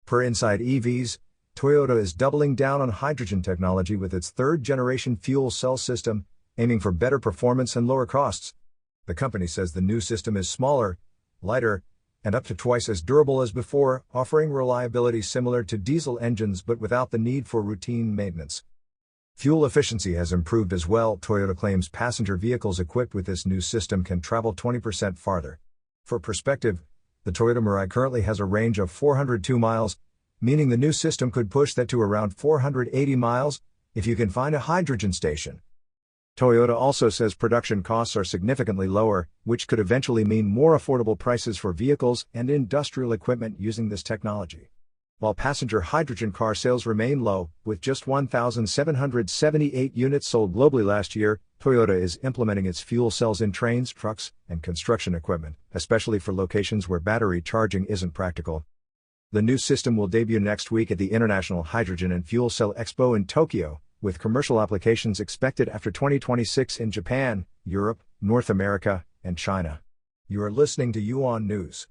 Per Inside EVs, Toyota is doubling down on hydrogen technology with its third-generation fuel cell system, aiming for better performance and lower costs. The company says the new system is smaller, lighter, and up to twice as durable as before, offering reliability similar to diesel engines but without the need for routine maintenance. Fuel efficiency has improved as well. Toyota claims passenger vehicles equipped with this new system can travel 20% farther. For perspective, the Toyota Mirai currently has a range of 402 miles, meaning the new system could push that to around 480 miles, if you can find a hydrogen station. Toyota also says production costs are significantly lower, which could eventually mean more affordable prices for vehicles and industrial equipment using this technology. While passenger hydrogen car sales remain low, with just 1,778 units sold globally last year, Toyota is implementing its fuel cells in trains, trucks, and construction equipment, especially for locations where battery charging isn't practical. The new system will debut next week at the International Hydrogen and Fuel Cell Expo in Tokyo, with commercial applications expected after 2026 in Japan, Europe, North America, and China. You are listening to Yuan News.